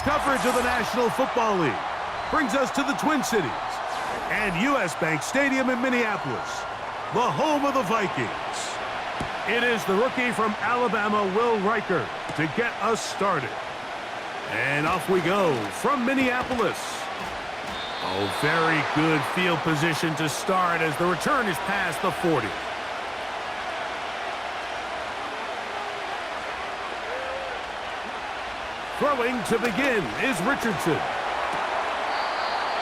Coverage of the National Football League brings us to the Twin Cities and U.S. Bank Stadium in Minneapolis, the home of the Vikings. It is the rookie from Alabama, Will Riker, to get us started. And off we go from Minneapolis. Oh, very good field position to start as the return is past the 40. Throwing to begin is Richardson.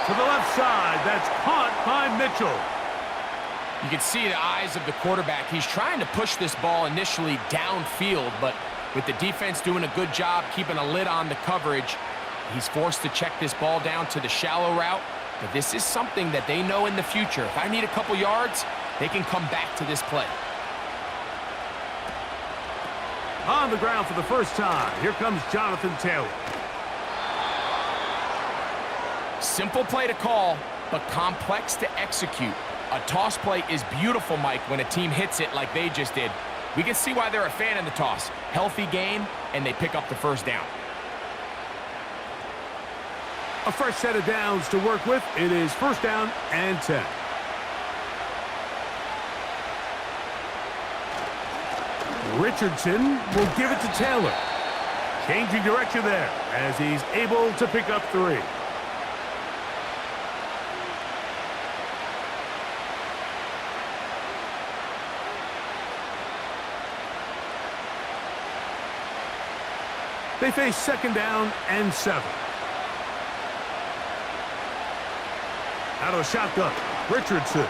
To the left side, that's caught by Mitchell. You can see the eyes of the quarterback. He's trying to push this ball initially downfield, but with the defense doing a good job keeping a lid on the coverage, he's forced to check this ball down to the shallow route. But this is something that they know in the future. If I need a couple yards, they can come back to this play. On the ground for the first time, here comes Jonathan Taylor. Simple play to call, but complex to execute. A toss play is beautiful, Mike, when a team hits it like they just did. We can see why they're a fan in the toss. Healthy game, and they pick up the first down. A fresh set of downs to work with. It is first down and 10. Richardson will give it to Taylor. Changing direction there as he's able to pick up 3. They face second down and 7. Out of the shotgun, Richardson.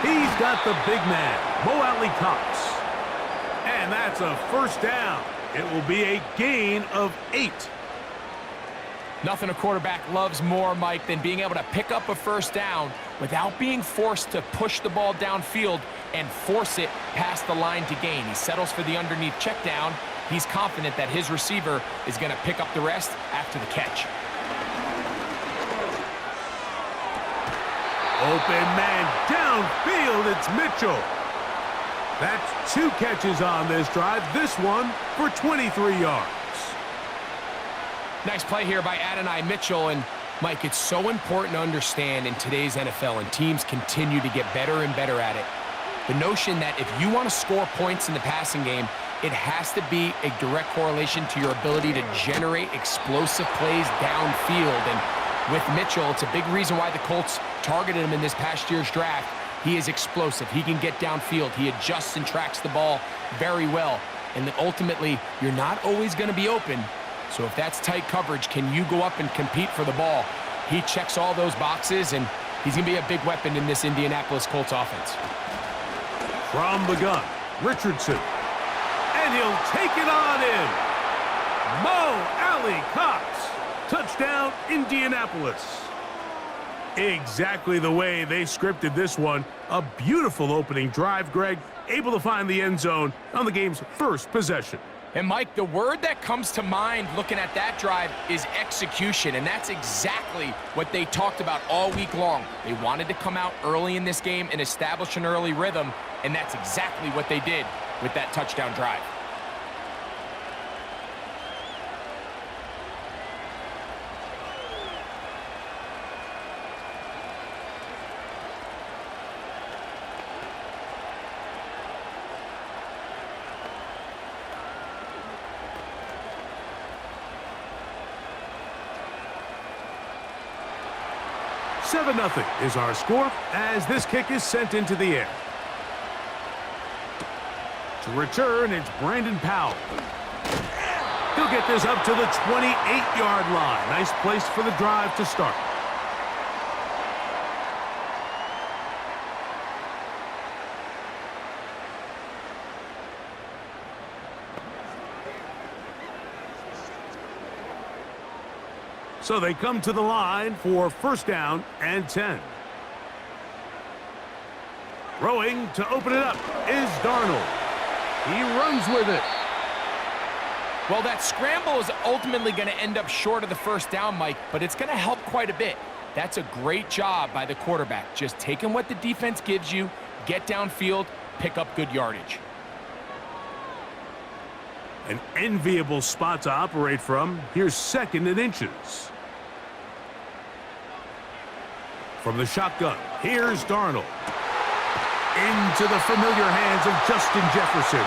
He's got the big man, Mo Alley-Cox. And that's a first down. It will be a gain of 8. Nothing a quarterback loves more, Mike, than being able to pick up a first down without being forced to push the ball downfield and force it past the line to gain. He settles for the underneath check down. He's confident that his receiver is going to pick up the rest after the catch. Open man downfield, it's Mitchell. That's 2 catches on this drive, this one for 23 yards. Nice play here by Adonai Mitchell. And, Mike, it's so important to understand in today's NFL, and teams continue to get better and better at it, the notion that if you want to score points in the passing game, it has to be a direct correlation to your ability to generate explosive plays downfield. And with Mitchell, it's a big reason why the Colts targeted him in this past year's draft. He is explosive. He can get downfield. He adjusts and tracks the ball very well. And then ultimately, you're not always going to be open. So if that's tight coverage, can you go up and compete for the ball? He checks all those boxes, and he's going to be a big weapon in this Indianapolis Colts offense. From the gun, Richardson. And he'll take it on in. Mo Alley-Cox. Touchdown, Indianapolis. Exactly the way they scripted this one. A beautiful opening drive, Greg. Able to find the end zone on the game's first possession. And, Mike, the word that comes to mind looking at that drive is execution, and that's exactly what they talked about all week long. They wanted to come out early in this game and establish an early rhythm, and that's exactly what they did with that touchdown drive. Seven 0 is our score as this kick is sent into the air. To return, it's Brandon Powell. He'll get this up to the 28-yard line. Nice place for the drive to start. So they come to the line for first down and 10. Throwing to open it up is Darnold. He runs with it. Well, that scramble is ultimately going to end up short of the first down, Mike, but it's going to help quite a bit. That's a great job by the quarterback. Just taking what the defense gives you, get downfield, pick up good yardage. An enviable spot to operate from. Here's 2nd and inches. From the shotgun, here's Darnold. Into the familiar hands of Justin Jefferson.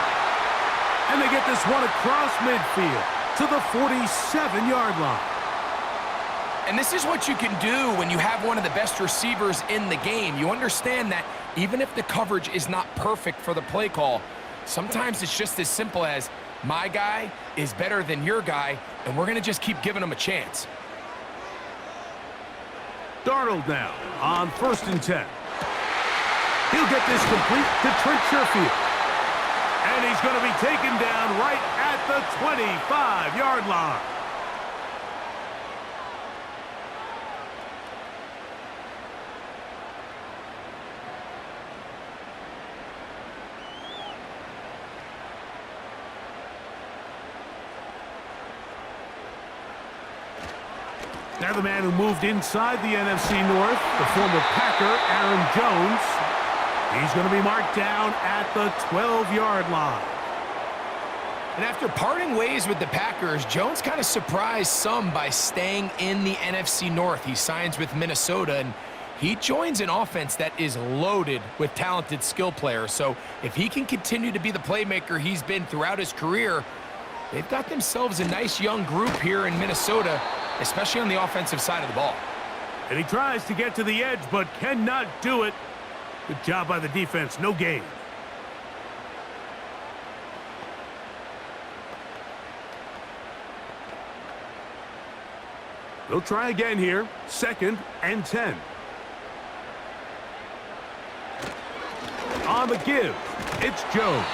And they get this one across midfield to the 47-yard line. And this is what you can do when you have one of the best receivers in the game. You understand that even if the coverage is not perfect for the play call, sometimes it's just as simple as, my guy is better than your guy, and we're going to just keep giving him a chance. Darnold now on 1st and 10. He'll get this complete to Trent Sherfield. And he's going to be taken down right at the 25-yard line. Now the man who moved inside the NFC North, the former Packer, Aaron Jones. He's going to be marked down at the 12-yard line. And after parting ways with the Packers, Jones kind of surprised some by staying in the NFC North. He signs with Minnesota, and he joins an offense that is loaded with talented skill players. So if he can continue to be the playmaker he's been throughout his career, they've got themselves a nice young group here in Minnesota, especially on the offensive side of the ball. And he tries to get to the edge, but cannot do it. Good job by the defense. No gain. They'll try again here. 2nd and 10. On the give, it's Jones.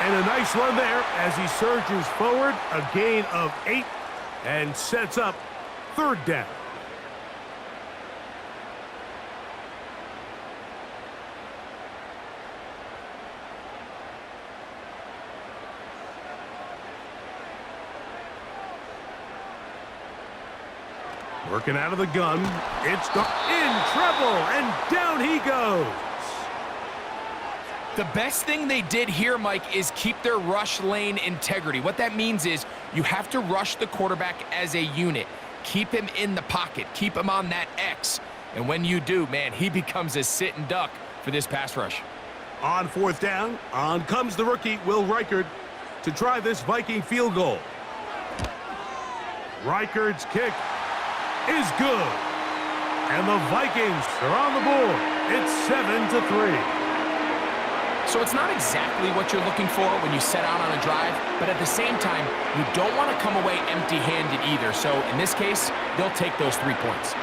And a nice run there as he surges forward. A gain of 8 and sets up 3rd down. Working out of the gun. It's in trouble, and down he goes. The best thing they did here, Mike, is keep their rush lane integrity. What that means is you have to rush the quarterback as a unit. Keep him in the pocket. Keep him on that X. And when you do, man, he becomes a sit and duck for this pass rush. On 4th down, on comes the rookie, Will Reichard, to try this Viking field goal. Reichard's kick is good. And the Vikings are on the board. It's 7-3. So it's not exactly what you're looking for when you set out on a drive, but at the same time, you don't want to come away empty-handed either. So in this case, they'll take those 3 points.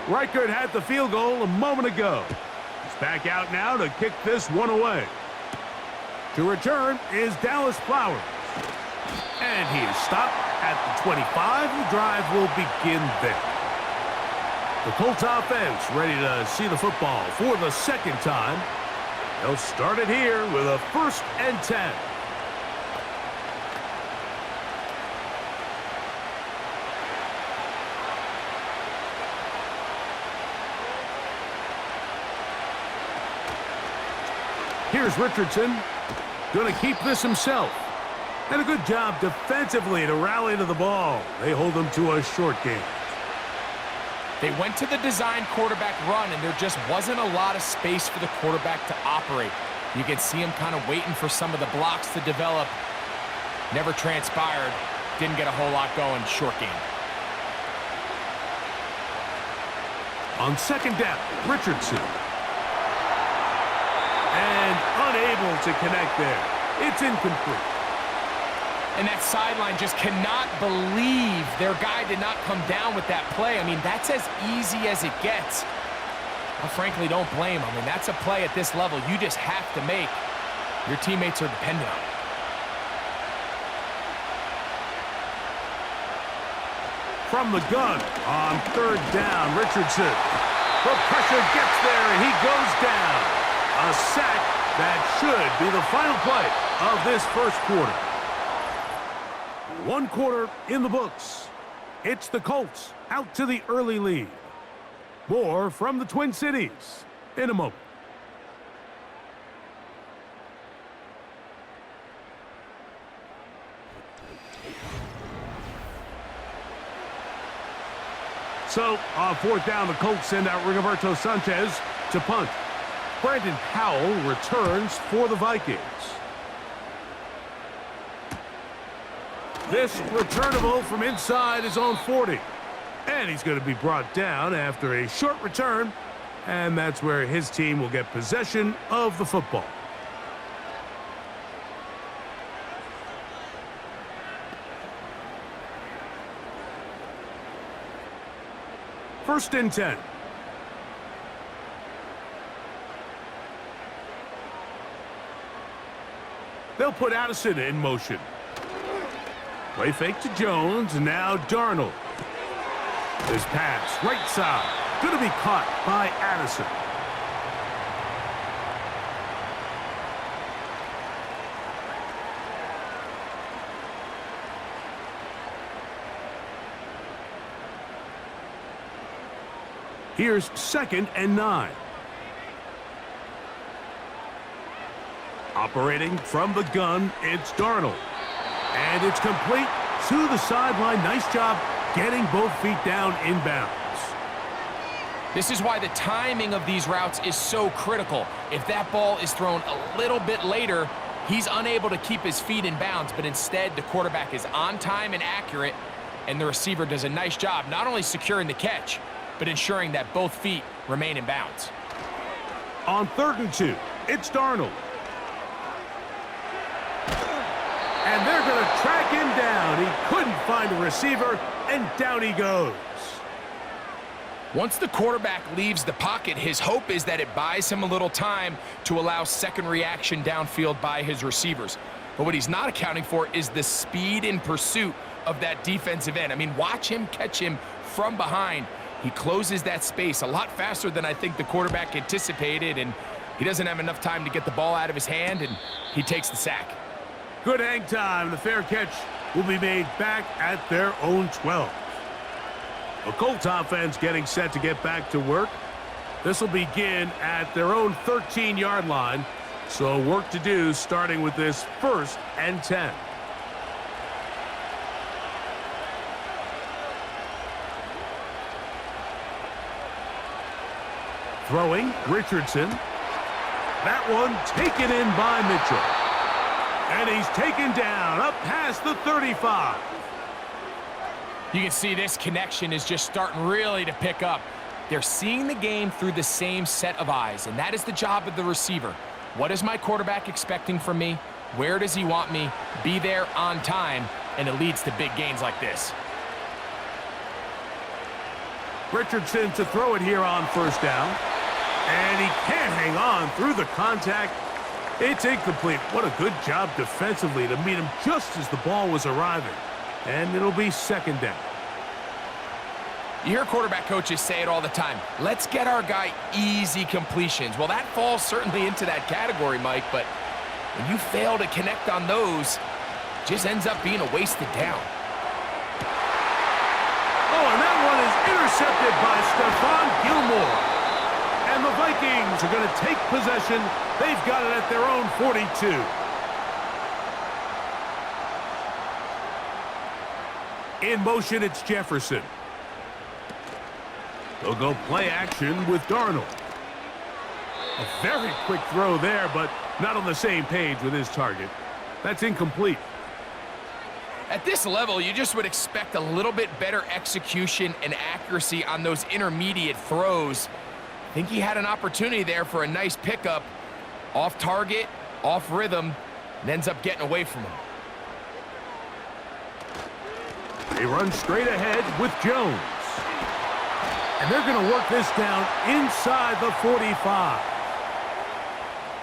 Reichard had the field goal a moment ago. He's back out now to kick this one away. To return is Dallas Flowers. And he is stopped at the 25. The drive will begin there. The Colts offense ready to see the football for the 2nd time. They'll start it here with a 1st and 10. Here's Richardson. Going to keep this himself. And a good job defensively to rally to the ball. They hold them to a short game. They went to the design quarterback run, and there just wasn't a lot of space for the quarterback to operate. You can see him kind of waiting for some of the blocks to develop. Never transpired. Didn't get a whole lot going. Short game. On 2nd down, Richardson. And unable to connect there. It's incomplete. And that sideline just cannot believe their guy did not come down with that play. I mean, that's as easy as it gets. I frankly don't blame him. I mean, that's a play at this level you just have to make. Your teammates are dependent on it. From the gun on 3rd down, Richardson. The pressure gets there, and he goes down. A sack that should be the final play of this 1st quarter. 1 quarter in the books. It's the Colts out to the early lead. More from the Twin Cities in a moment. So, on fourth down, the Colts send out Rigoberto Sanchez to punt. Brandon Powell returns for the Vikings. This returnable from inside his own 40. And he's going to be brought down after a short return. And that's where his team will get possession of the football. First and 10. They'll put Addison in motion. Play fake to Jones, and now Darnold. This pass, right side, going to be caught by Addison. Here's 2nd and 9. Operating from the gun, it's Darnold. And it's complete to the sideline. Nice job getting both feet down inbounds. This is why the timing of these routes is so critical. If that ball is thrown a little bit later, he's unable to keep his feet in bounds, but instead the quarterback is on time and accurate, and the receiver does a nice job not only securing the catch, but ensuring that both feet remain in bounds. On 3rd and 2, it's Darnold. And they're going to track him down. He couldn't find a receiver, and down he goes. Once the quarterback leaves the pocket, his hope is that it buys him a little time to allow second reaction downfield by his receivers. But what he's not accounting for is the speed in pursuit of that defensive end. I mean, watch him catch him from behind. He closes that space a lot faster than I think the quarterback anticipated, and he doesn't have enough time to get the ball out of his hand, and he takes the sack. Good hang time. The fair catch will be made back at their own 12. The Colts offense getting set to get back to work. This will begin at their own 13-yard line. So work to do starting with this 1st and 10. Throwing, Richardson. That one taken in by Mitchell. And he's taken down up past the 35. You can see this connection is just starting really to pick up. They're seeing the game through the same set of eyes, and that is the job of the receiver. What is my quarterback expecting from me? Where does he want me? Be there on time, and it leads to big gains like this. Richardson to throw it here on 1st down. And he can't hang on through the contact. It's incomplete. What a good job defensively to meet him just as the ball was arriving. And it'll be 2nd down. You hear quarterback coaches say it all the time. Let's get our guy easy completions. Well, that falls certainly into that category, Mike, but when you fail to connect on those, it just ends up being a wasted down. Oh, and that one is intercepted by Stephon Gilmore. And the Vikings are going to take possession. They've got it at their own 42. In motion, it's Jefferson. They'll go play action with Darnold. A very quick throw there, but not on the same page with his target. That's incomplete. At this level, you just would expect a little bit better execution and accuracy on those intermediate throws. I think he had an opportunity there for a nice pickup. Off target, off rhythm, and ends up getting away from him. They run straight ahead with Jones. And they're going to work this down inside the 45.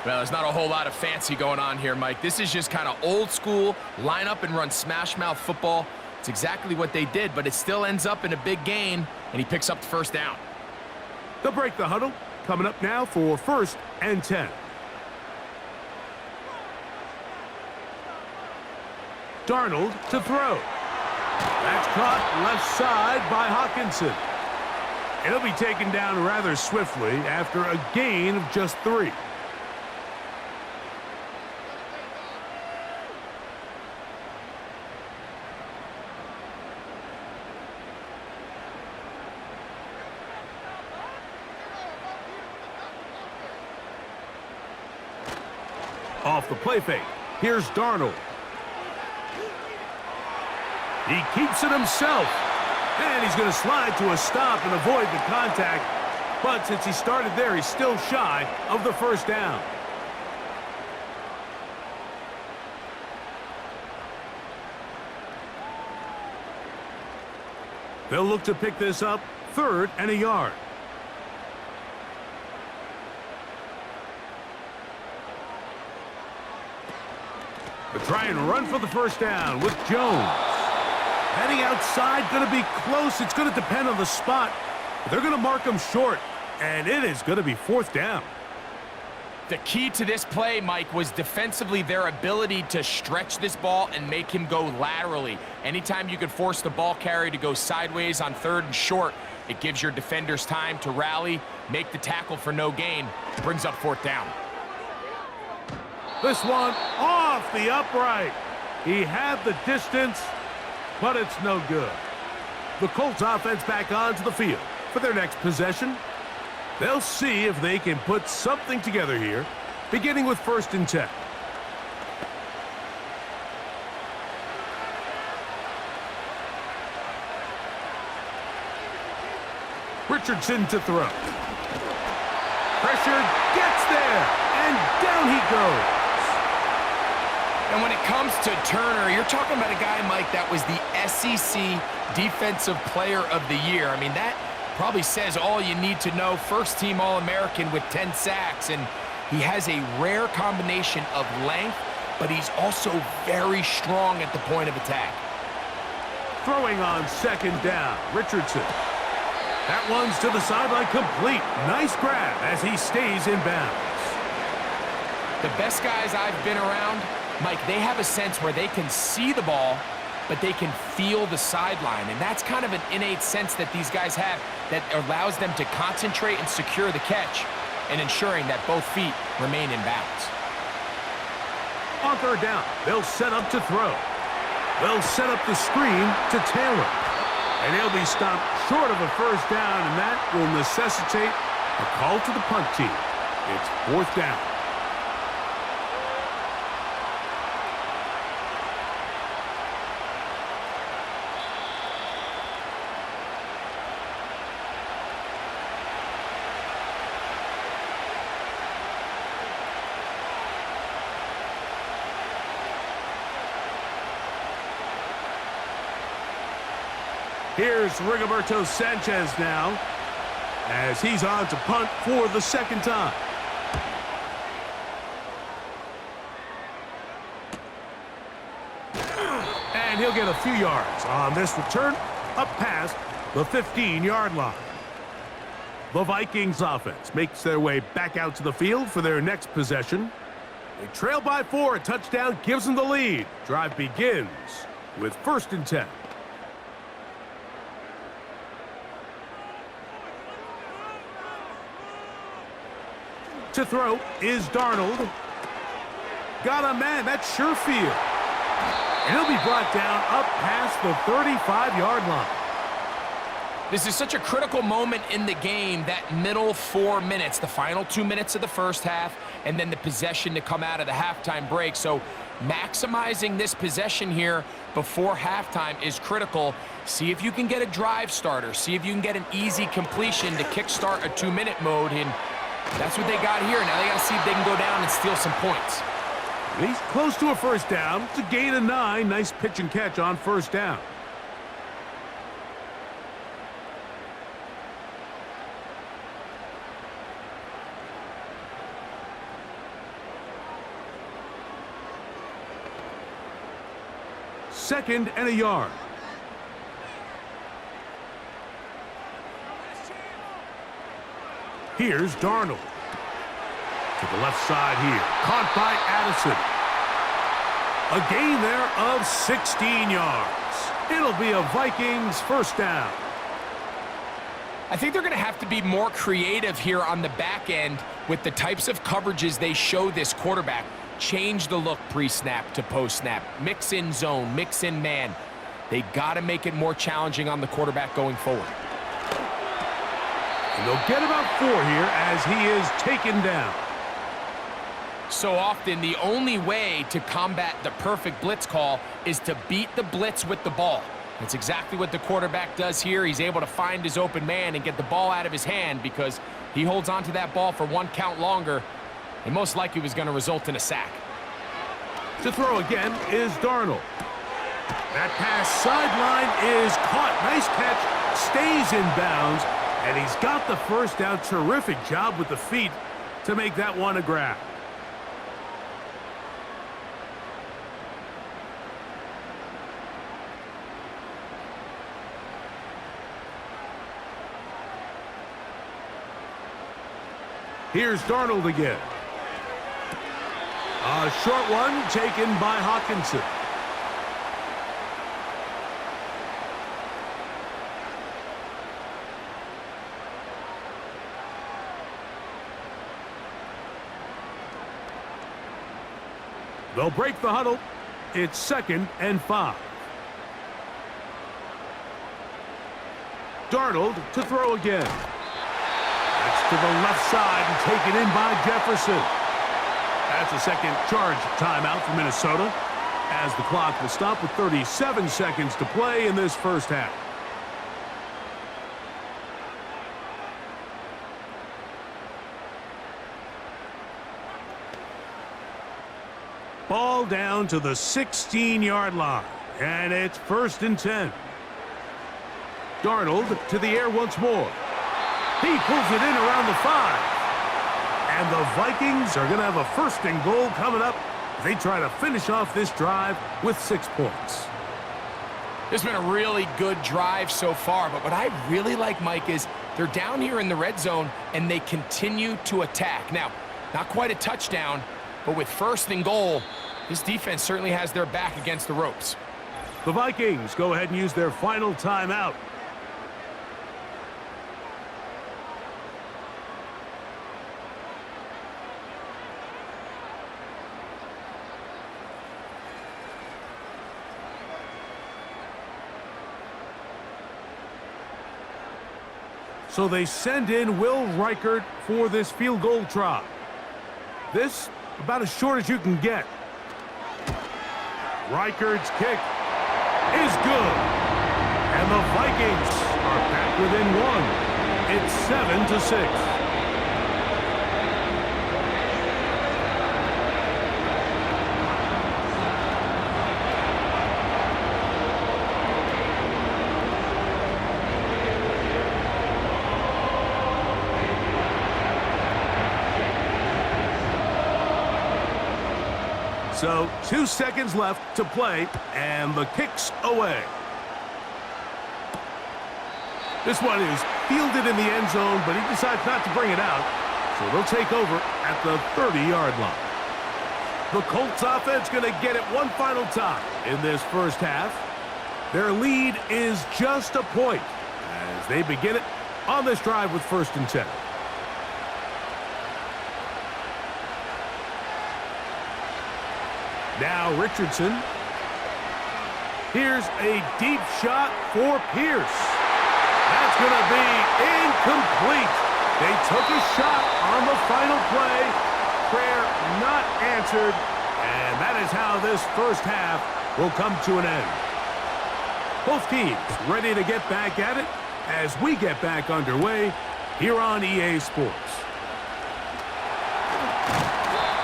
Well, there's not a whole lot of fancy going on here, Mike. This is just kind of old school, line up and run smash mouth football. It's exactly what they did, but it still ends up in a big gain, and he picks up the 1st down. They'll break the huddle. Coming up now for 1st and 10. Darnold to throw. That's caught left side by Hawkinson. It'll be taken down rather swiftly after a gain of just 3. Off the play fake. Here's Darnold. He keeps it himself. And he's going to slide to a stop and avoid the contact. But since he started there, he's still shy of the first down. They'll look to pick this up 3rd and a yard. They try and run for the first down with Jones. Heading outside, going to be close. It's going to depend on the spot. They're going to mark him short, and it is going to be 4th down. The key to this play, Mike, was defensively their ability to stretch this ball and make him go laterally. Anytime you could force the ball carrier to go sideways on 3rd and short, it gives your defenders time to rally, make the tackle for no gain, brings up 4th down. This one off the upright. He had the distance, but it's no good. The Colts offense back onto the field for their next possession. They'll see if they can put something together here, beginning with 1st and 10. Richardson to throw. Pressure gets there, and down he goes. And when it comes to Turner, you're talking about a guy, Mike, that was the SEC Defensive Player of the Year. I mean, that probably says all you need to know. First-team All-American with 10 sacks, and he has a rare combination of length, but he's also very strong at the point of attack. Throwing on 2nd down, Richardson. That one's to the sideline complete. Nice grab as he stays in bounds. The best guys I've been around, Mike, they have a sense where they can see the ball, but they can feel the sideline. And that's kind of an innate sense that these guys have that allows them to concentrate and secure the catch and ensuring that both feet remain in bounds. On 3rd down, they'll set up to throw. They'll set up the screen to Taylor. And he'll be stopped short of a first down, and that will necessitate a call to the punt team. It's 4th down. Here's Rigoberto Sanchez now, as he's on to punt for the 2nd time. And he'll get a few yards on this return, up past the 15-yard line. The Vikings offense makes their way back out to the field for their next possession. They trail by 4, a touchdown gives them the lead. Drive begins with 1st and 10. To throw is Darnold. Got a man, that's Sherfield. And he'll be brought down up past the 35-yard line. This is such a critical moment in the game, that middle 4 minutes, the final 2 minutes of the first half, and then the possession to come out of the halftime break. So maximizing this possession here before halftime is critical. See if you can get a drive starter. See if you can get an easy completion to kickstart a 2-minute mode, and that's what they got here. Now they got to see if they can go down and steal some points. He's close to a first down. It's a gain of 9. Nice pitch and catch on 1st down. Second and a yard. Here's Darnold. To the left side here. Caught by Addison. A gain there of 16 yards. It'll be a Vikings first down. I think they're going to have to be more creative here on the back end with the types of coverages they show this quarterback. Change the look pre-snap to post-snap. Mix in zone, mix in man. They got to make it more challenging on the quarterback going forward. And they'll get about 4 here as he is taken down. So often, the only way to combat the perfect blitz call is to beat the blitz with the ball. That's exactly what the quarterback does here. He's able to find his open man and get the ball out of his hand because he holds onto that ball for 1 count longer, and most likely was going to result in a sack. To throw again is Darnold. That pass sideline is caught. Nice catch, stays in bounds, and he's got the first down. Terrific job with the feet to make that one a grab. Here's Darnold again. A short one taken by Hawkinson. They'll break the huddle. It's 2nd and 5. Darnold to throw again. To the left side and taken in by Jefferson. That's a second charge timeout for Minnesota as the clock will stop with 37 seconds to play in this first half. Ball down to the 16-yard line, and it's 1st and 10. Darnold to the air once more. He pulls it in around the 5. And the Vikings are going to have a 1st and goal coming up. They try to finish off this drive with 6 points. This has been a really good drive so far, but what I really like, Mike, is they're down here in the red zone, and they continue to attack. Now, not quite a touchdown, but with 1st and goal, this defense certainly has their back against the ropes. The Vikings go ahead and use their final timeout. So they send in Will Reichert for this field goal try. This about as short as you can get. Reichert's kick is good. And the Vikings are back within 1. It's 7-6. So 2 seconds left to play, and the kick's away. This one is fielded in the end zone, but he decides not to bring it out, so they'll take over at the 30-yard line. The Colts offense going to get it one final time in this first half. Their lead is just a point as they begin it on this drive with 1st and 10. Now Richardson. Here's a deep shot for Pierce. That's going to be incomplete. They took a shot on the final play. Prayer not answered. And that is how this first half will come to an end. Both teams ready to get back at it as we get back underway here on EA Sports.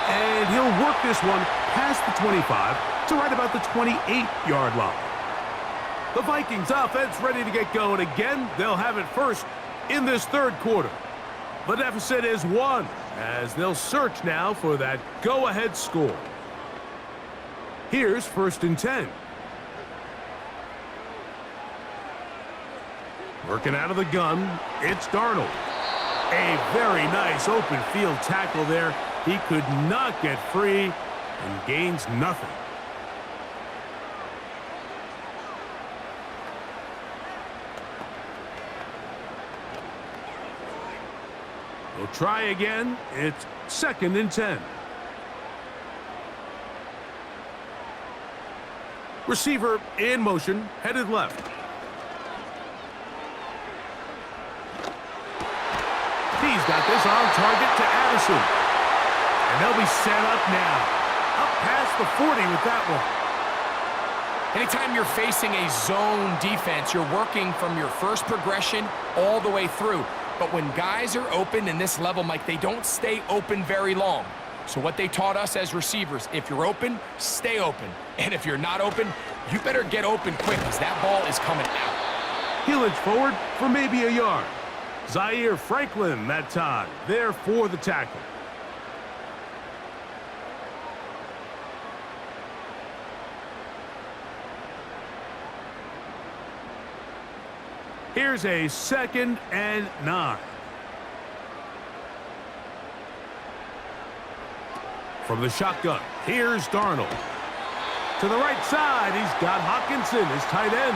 And he'll work this one past the 25 to right about the 28-yard line. The Vikings offense ready to get going again. They'll have it first in this third quarter. The deficit is 1 as they'll search now for that go-ahead score. Here's 1st and 10. Working out of the gun, it's Darnold. A very nice open field tackle there. He could not get free and gains nothing. We'll try again. It's 2nd and 10. Receiver in motion, headed left. He's got this on target to Addison. And they'll be set up now. Up past the 40 with that one. Anytime you're facing a zone defense, you're working from your first progression all the way through. But when guys are open in this level, Mike, they don't stay open very long. So what they taught us as receivers, if you're open, stay open. And if you're not open, you better get open quick because that ball is coming out. He'll inch forward for maybe a yard. Zaire Franklin that time, there for the tackle. Here's a 2nd and 9. From the shotgun, here's Darnold. To the right side, he's got Hockenson, his tight end.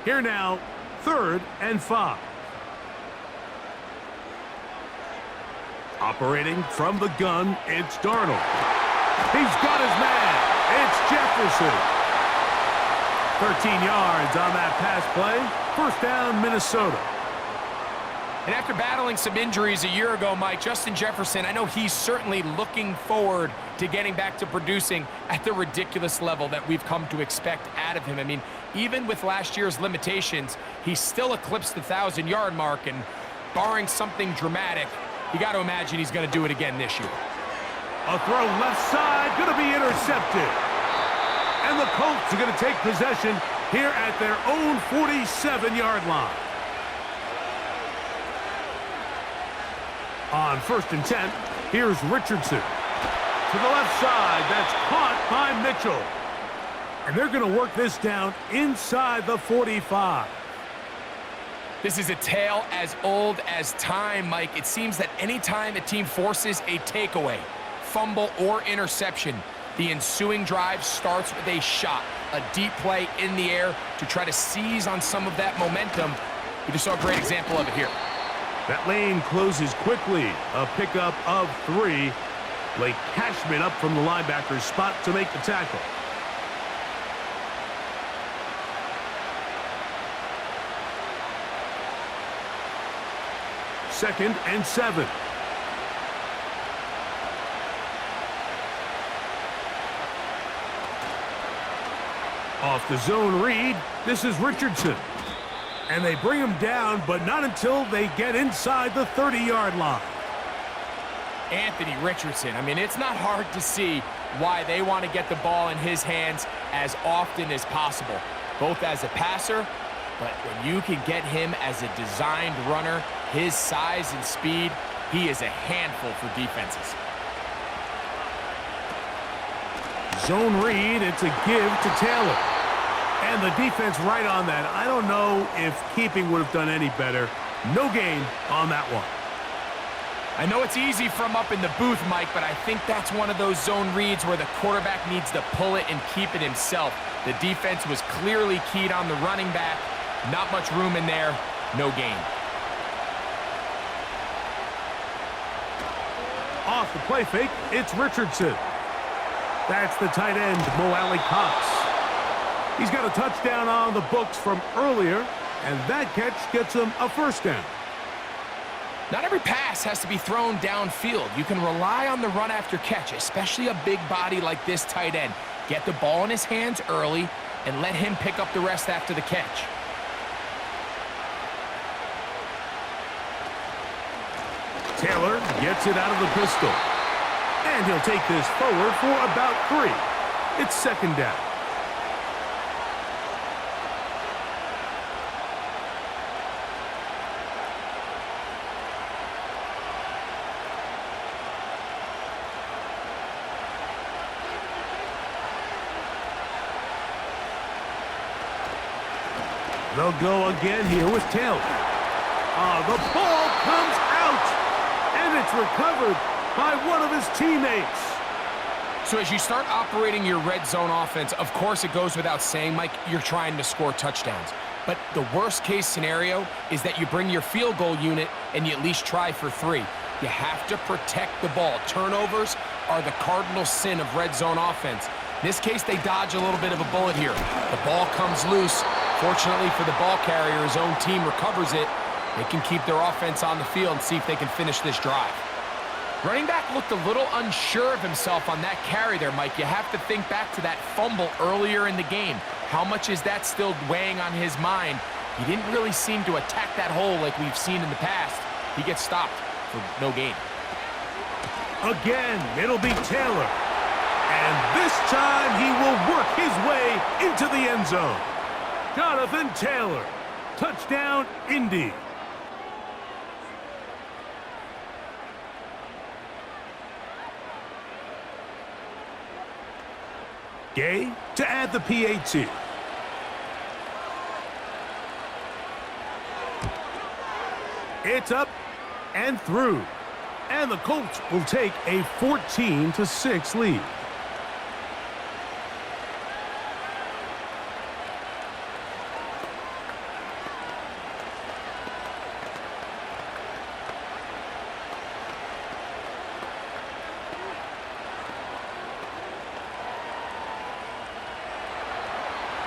Here now, 3rd and 5. Operating from the gun, it's Darnold. He's got his man. It's Jefferson. 13 yards on that pass play. 1st down, Minnesota. And after battling some injuries a year ago, Mike, Justin Jefferson, I know he's certainly looking forward to getting back to producing at the ridiculous level that we've come to expect out of him. I mean, even with last year's limitations, he still eclipsed the 1,000-yard mark, and barring something dramatic, you got to imagine he's going to do it again this year. A throw left side, going to be intercepted. And the Colts are going to take possession here at their own 47-yard line. On 1st and 10, here's Richardson. To the left side, that's caught by Mitchell. And they're going to work this down inside the 45. This is a tale as old as time, Mike. It seems that anytime a team forces a takeaway, fumble, or interception, the ensuing drive starts with a shot, a deep play in the air to try to seize on some of that momentum. We just saw a great example of it here. That lane closes quickly. A pickup of 3. Blake Cashman up from the linebacker's spot to make the tackle. Second and 7. Off the zone read, this is Richardson. And they bring him down, but not until they get inside the 30-yard line. Anthony Richardson, I mean, it's not hard to see why they want to get the ball in his hands as often as possible, both as a passer, but when you can get him as a designed runner, his size and speed, he is a handful for defenses. Zone read, it's a give to Taylor. And the defense right on that. I don't know if keeping would have done any better. No gain on that one. I know it's easy from up in the booth, Mike, but I think that's one of those zone reads where the quarterback needs to pull it and keep it himself. The defense was clearly keyed on the running back. Not much room in there. No gain. Off the play fake, it's Richardson. That's the tight end, Mo Alley-Cox. He's got a touchdown on the books from earlier, and that catch gets him a 1st down. Not every pass has to be thrown downfield. You can rely on the run after catch, especially a big body like this tight end. Get the ball in his hands early and let him pick up the rest after the catch. Taylor gets it out of the pistol. And he'll take this forward for about 3. It's 2nd down. They'll go again here with Taylor. The ball comes out, and it's recovered by one of his teammates. So as you start operating your red zone offense, of course it goes without saying, Mike, you're trying to score touchdowns. But the worst case scenario is that you bring your field goal unit and you at least try for 3. You have to protect the ball. Turnovers are the cardinal sin of red zone offense. In this case, they dodge a little bit of a bullet here. The ball comes loose. Fortunately for the ball carrier, his own team recovers it. They can keep their offense on the field and see if they can finish this drive. Running back looked a little unsure of himself on that carry there, Mike. You have to think back to that fumble earlier in the game. How much is that still weighing on his mind? He didn't really seem to attack that hole like we've seen in the past. He gets stopped for no gain. Again, it'll be Taylor. And this time he will work his way into the end zone. Jonathan Taylor. Touchdown, Indy. Gay to add the PAT. It's up and through. And the Colts will take a 14-6 lead.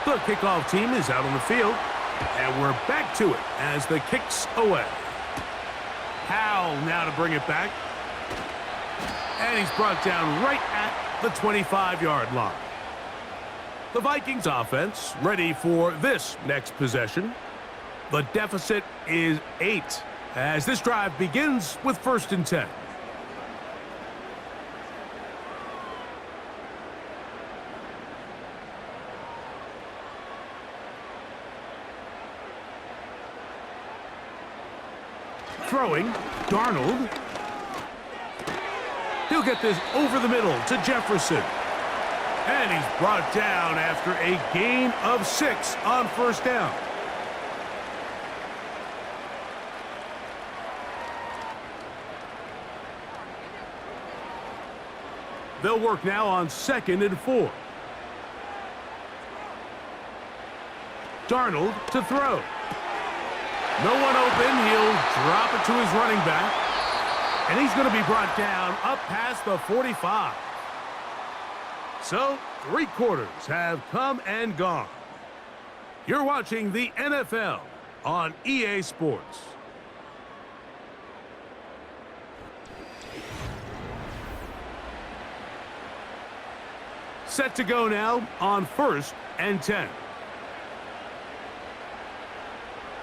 The kickoff team is out on the field, and we're back to it as the kick's away. Howell now to bring it back. And he's brought down right at the 25-yard line. The Vikings offense ready for this next possession. The deficit is 8 as this drive begins with 1st and 10. Throwing, Darnold. He'll get this over the middle to Jefferson. And he's brought down after a gain of 6 on 1st down. They'll work now on 2nd and 4. Darnold to throw. No one open. He'll drop it to his running back. And he's going to be brought down up past the 45. So, 3 quarters have come and gone. You're watching the NFL on EA Sports. Set to go now on 1st and 10.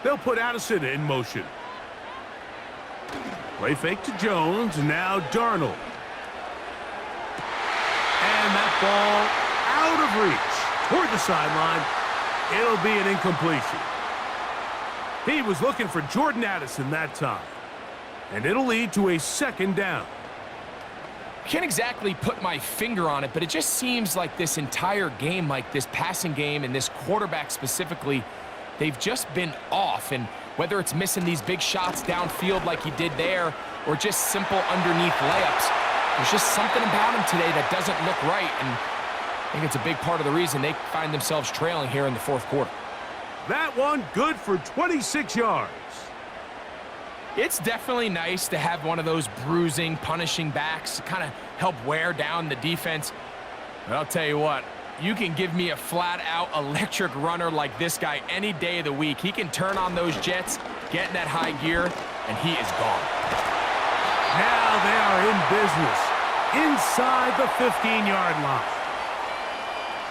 They'll put Addison in motion. Play fake to Jones. Now Darnold. And that ball out of reach toward the sideline. It'll be an incompletion. He was looking for Jordan Addison that time. And it'll lead to a 2nd down. Can't exactly put my finger on it, but it just seems like this entire game, like this passing game and this quarterback specifically, they've just been off. And whether it's missing these big shots downfield like he did there or just simple underneath layups, there's just something about him today that doesn't look right. And I think it's a big part of the reason they find themselves trailing here in the 4th quarter. That one good for 26 yards. It's definitely nice to have one of those bruising, punishing backs to kind of help wear down the defense. But I'll tell you what, you can give me a flat-out electric runner like this guy any day of the week. He can turn on those jets, get in that high gear, and he is gone. Now they are in business inside the 15-yard line.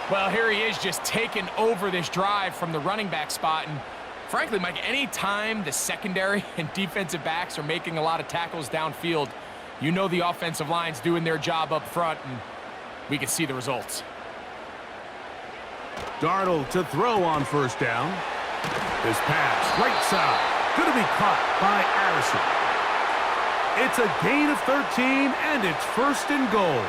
Well, here he is just taking over this drive from the running back spot. And frankly, Mike, any time the secondary and defensive backs are making a lot of tackles downfield, you know the offensive line's doing their job up front, and we can see the results. Darnold to throw on 1st down. This pass, right side, going to be caught by Addison. It's a gain of 13, and it's 1st and goal.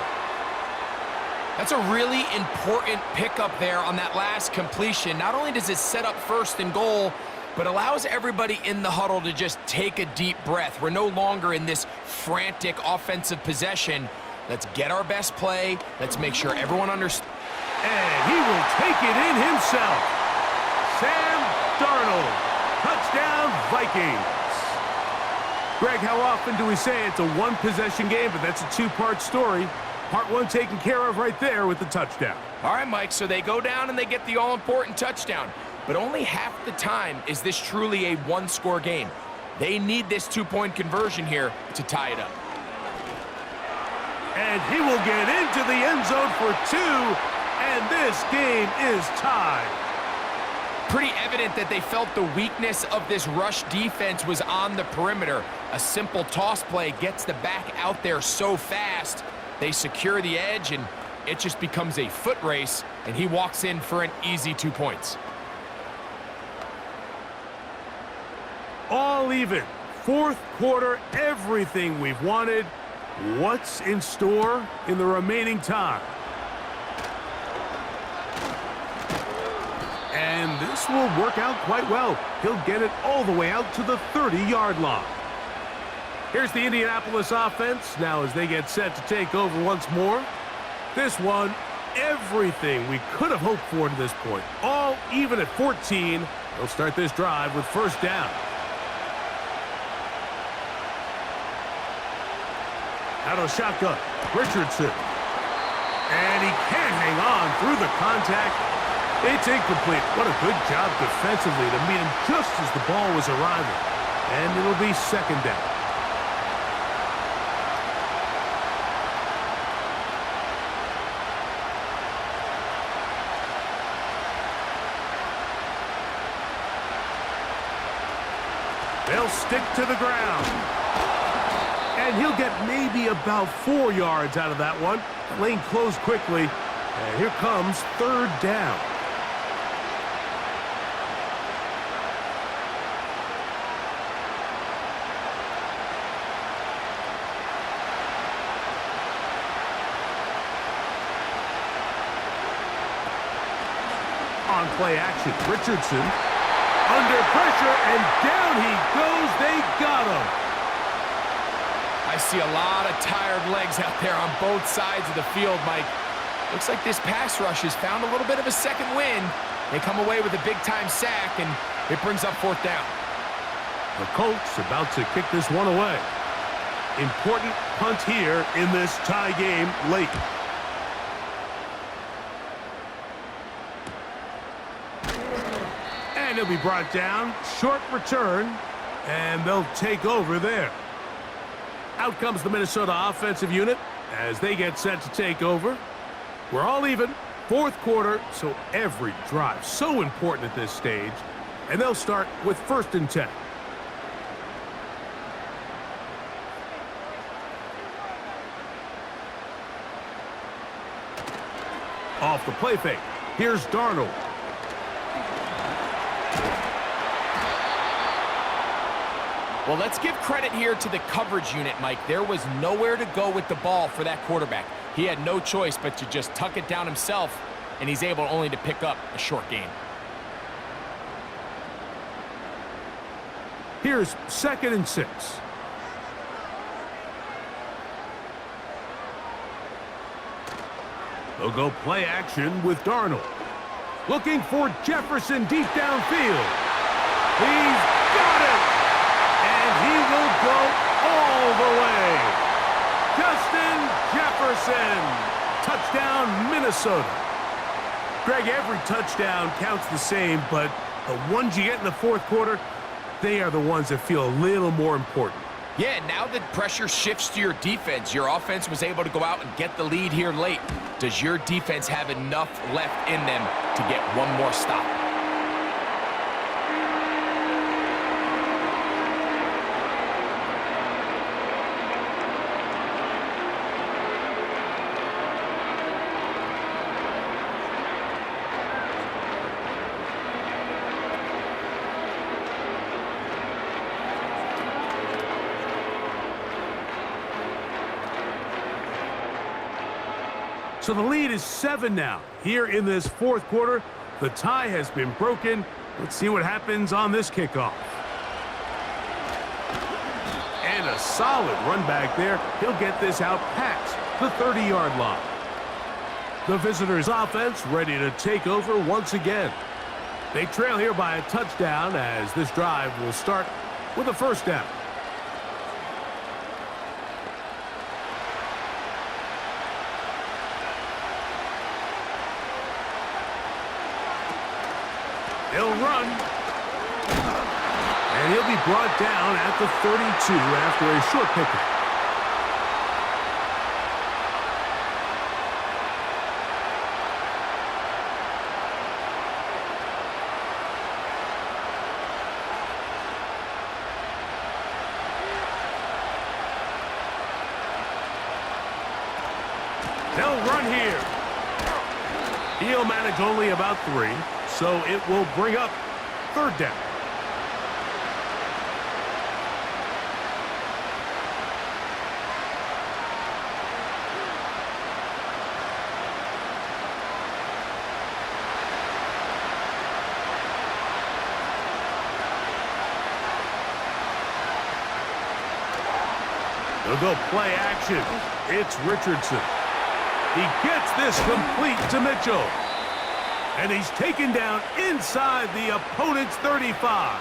That's a really important pickup there on that last completion. Not only does it set up 1st and goal, but allows everybody in the huddle to just take a deep breath. We're no longer in this frantic offensive possession. Let's get our best play. Let's make sure everyone understands. And he will take it in himself. Sam Darnold. Touchdown, Vikings. Greg, how often do we say it's a one-possession game, but that's a two-part story? Part one taken care of right there with the touchdown. All right, Mike, so they go down and they get the all-important touchdown. But only half the time is this truly a one-score game. They need this two-point conversion here to tie it up. And he will get into the end zone for two, and this game is tied. Pretty evident that they felt the weakness of this rush defense was on the perimeter. A simple toss play gets the back out there so fast. They secure the edge, and it just becomes a foot race, and he walks in for an easy 2 points. All even. Fourth quarter, everything we've wanted. What's in store in the remaining time? And this will work out quite well. He'll get it all the way out to the 30-yard line. Here's the Indianapolis offense now as they get set to take over once more. This one, everything we could have hoped for to this point. All even at 14. They'll start this drive with first down. Out of shotgun, Richardson. And he can't hang on through the contact. It's incomplete. What a good job defensively to meet him just as the ball was arriving. And it'll be second down. They'll stick to the ground. And he'll get maybe about 4 yards out of that one. The lane closed quickly. And here comes third down. On play action, Richardson under pressure, and down he goes. They got him. I see a lot of tired legs out there on both sides of the field, Mike. Looks like this pass rush has found a little bit of a second wind. They come away with a big-time sack, and it brings up fourth down. The Colts about to kick this one away. Important punt here in this tie game late. And he'll be brought down. Short return, and they'll take over there. Out comes the Minnesota offensive unit as they get set to take over. We're all even. Fourth quarter, so every drive so important at this stage. And they'll start with first and 10. Off the play fake. Here's Darnold. Well, let's give credit here to the coverage unit, Mike. There was nowhere to go with the ball for that quarterback. He had no choice but to just tuck it down himself, and he's able only to pick up a short gain. Here's second and 6. They'll go play action with Darnold. Looking for Jefferson deep downfield. He's got it! And he will go all the way. Justin Jefferson. Touchdown, Minnesota. Greg, every touchdown counts the same, but the ones you get in the fourth quarter, they are the ones that feel a little more important. Yeah, now the pressure shifts to your defense. Your offense was able to go out and get the lead here late. Does your defense have enough left in them to get one more stop? So the lead is 7 now. Here in this fourth quarter, the tie has been broken, Let's see what happens on this kickoff. And a solid run back there. He'll get this out past the 30-yard line. The visitors' offense ready to take over once again. They trail here by a touchdown as this drive will start with a first down. He'll run. And he'll be brought down at the 32 after a short pickup. They'll run here. He'll manage only about 3, so it will bring up third down. They'll go play action. It's Richardson. He gets this complete to Mitchell. And he's taken down inside the opponent's 35.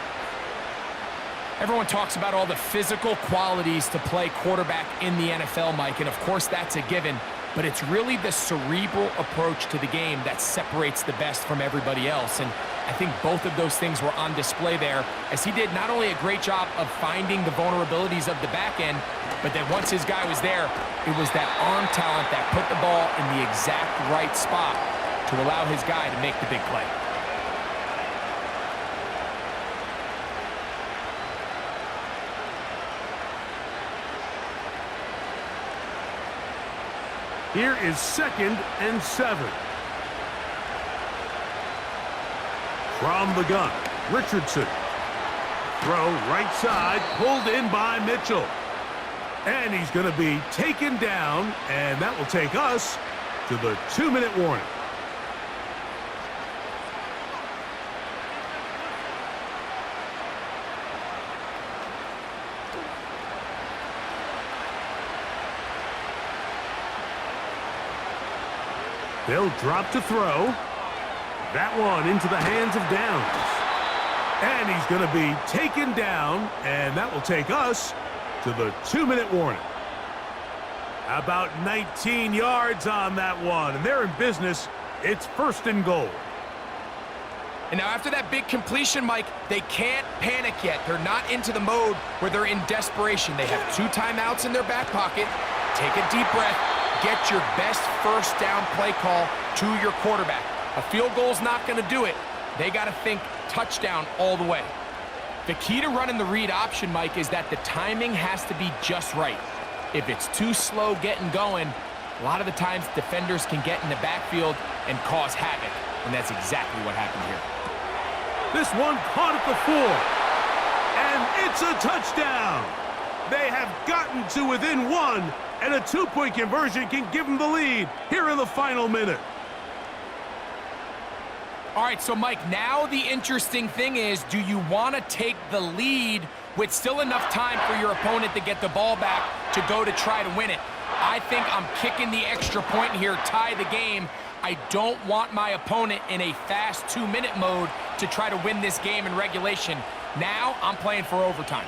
Everyone talks about all the physical qualities to play quarterback in the NFL, Mike, and of course that's a given, but it's really the cerebral approach to the game that separates the best from everybody else, and I think both of those things were on display there, as he did not only a great job of finding the vulnerabilities of the back end, but then once his guy was there, it was that arm talent that put the ball in the exact right spot to allow his guy to make the big play. Here is 2nd and 7. From the gun, Richardson. Throw right side, pulled in by Mitchell. And he's going to be taken down, and that will take us to the 2-minute warning. They'll drop to throw. That one into the hands of Downs. And he's going to be taken down, and that will take us to the 2-minute warning. About 19 yards on that one, and they're in business. It's 1st and goal. And now after that big completion, Mike, they can't panic yet. They're not into the mode where they're in desperation. They have 2 timeouts in their back pocket. Take a deep breath. Get your best first down play call to your quarterback. A field goal's not going to do it. They got to think touchdown all the way. The key to running the read option, Mike, is that the timing has to be just right. If it's too slow getting going, a lot of the times defenders can get in the backfield and cause havoc, and that's exactly what happened here. This one caught at the 4, and it's a touchdown. They have gotten to within 1, and a 2-point conversion can give them the lead here in the final minute. All right, so Mike, now the interesting thing is, do you want to take the lead with still enough time for your opponent to get the ball back to go to try to win it? I think I'm kicking the extra point here, tie the game. I don't want my opponent in a fast 2-minute mode to try to win this game in regulation. Now I'm playing for overtime.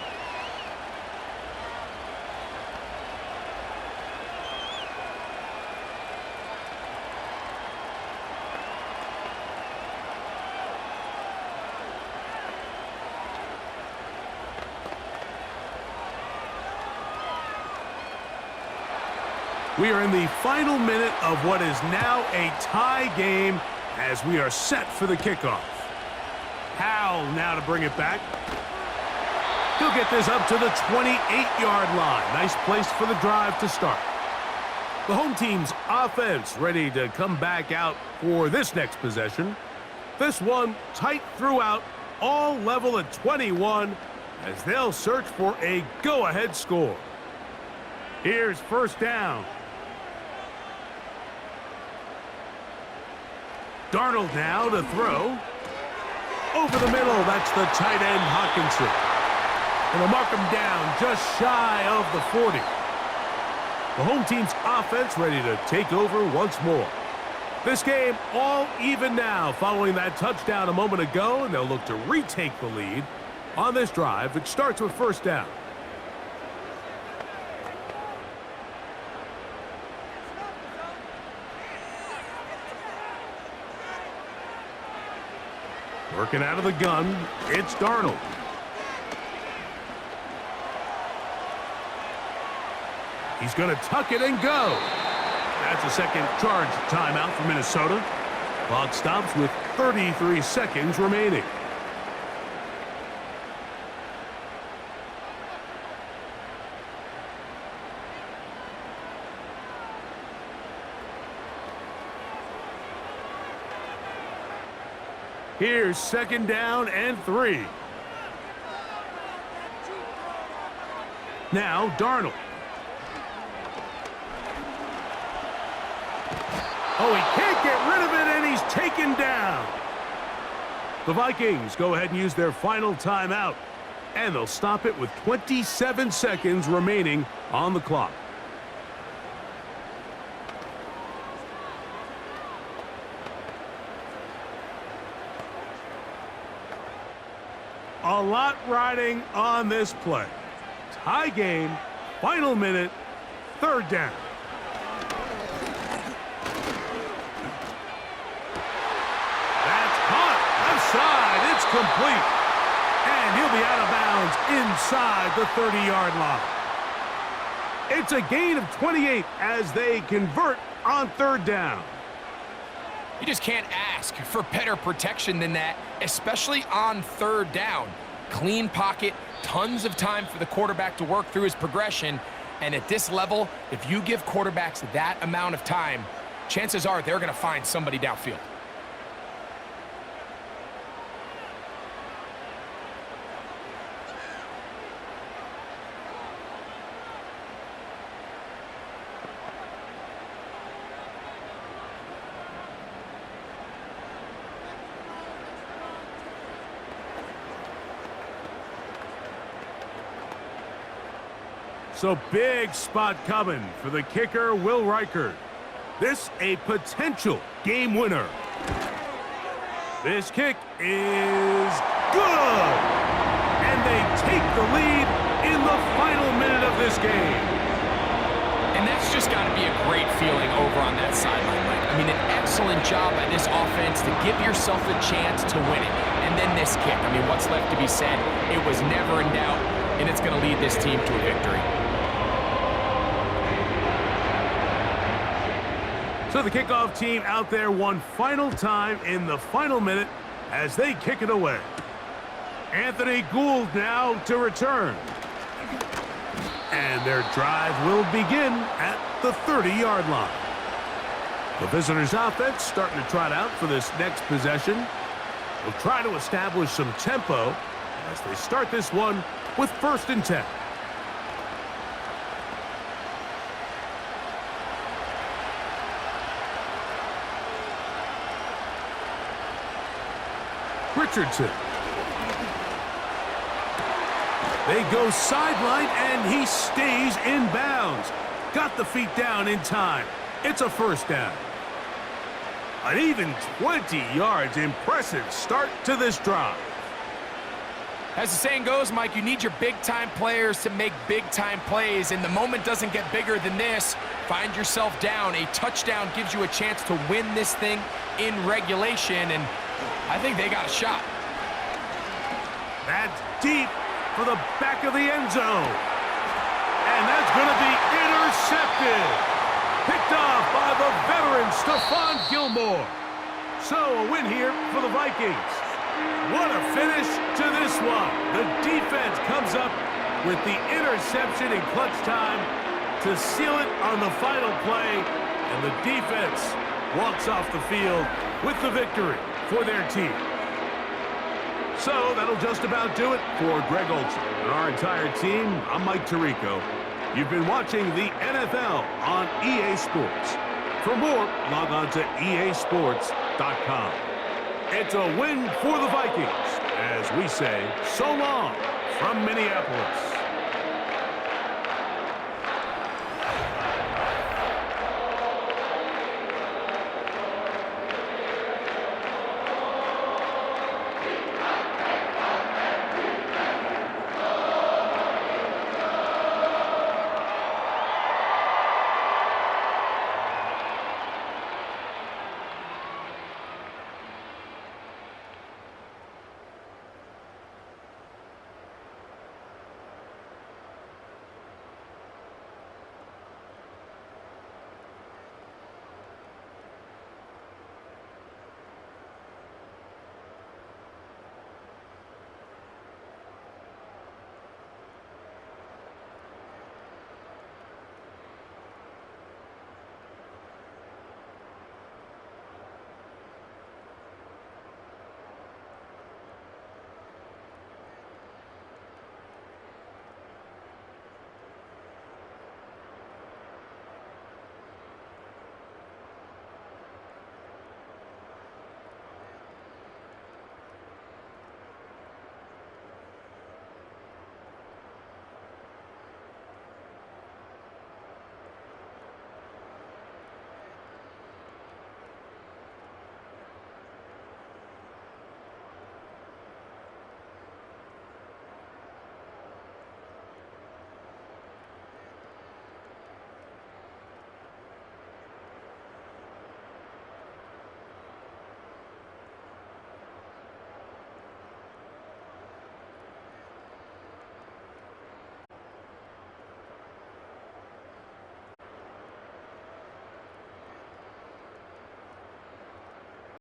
We are in the final minute of what is now a tie game as we are set for the kickoff. Howell now to bring it back. He'll get this up to the 28-yard line. Nice place for the drive to start. The home team's offense ready to come back out for this next possession. This one tight throughout, all level at 21 as they'll search for a go-ahead score. Here's first down. Darnold now to throw. over the middle. That's the tight end, Hawkinson. And they'll mark him down just shy of the 40. The home team's offense ready to take over once more. This game all even now following that touchdown a moment ago, and they'll look to retake the lead on this drive, which starts with first down. Working out of the gun, it's Darnold. He's going to tuck it and go. That's a second charge timeout for Minnesota. Clock stops with 33 seconds remaining. Here's second down and 3. Now Darnold. Oh, he can't get rid of it, and he's taken down. The Vikings go ahead and use their final timeout, and they'll stop it with 27 seconds remaining on the clock. A lot riding on this play. Tie game, final minute, third down. That's caught. Left side, it's complete. And he'll be out of bounds inside the 30-yard line. It's a gain of 28 as they convert on third down. You just can't ask for better protection than that, especially on third down. Clean pocket, tons of time for the quarterback to work through his progression. And at this level, if you give quarterbacks that amount of time, chances are they're going to find somebody downfield. So big spot coming for the kicker, Will Reichert. This a potential game winner. This kick is good. And they take the lead in the final minute of this game. And that's just got to be a great feeling over on that sideline, Mike. I mean, an excellent job by this offense to give yourself a chance to win it. And then this kick. I mean, what's left to be said? It was never in doubt, and it's going to lead this team to a victory. So the kickoff team out there one final time in the final minute as they kick it away. Anthony Gould now to return. And their drive will begin at the 30-yard line. The visitors' offense starting to trot out for this next possession. They'll try to establish some tempo as they start this one with 1st and 10. Richardson. They go sideline, and he stays in bounds. Got the feet down in time. It's a first down. An even 20 yards. Impressive start to this drive. As the saying goes, Mike, you need your big-time players to make big-time plays, and the moment doesn't get bigger than this. Find yourself down. A touchdown gives you a chance to win this thing in regulation, and I think they got a shot. That's deep for the back of the end zone. And that's going to be intercepted. Picked off by the veteran Stephon Gilmore. So a win here for the Vikings. What a finish to this one. The defense comes up with the interception in clutch time to seal it on the final play. And the defense walks off the field with the victory for their team. So that'll just about do it for Greg Olson and our entire team. I'm Mike Tirico. You've been watching the NFL on EA Sports. For more, log on to easports.com. It's a win for the Vikings, as we say so long from Minneapolis.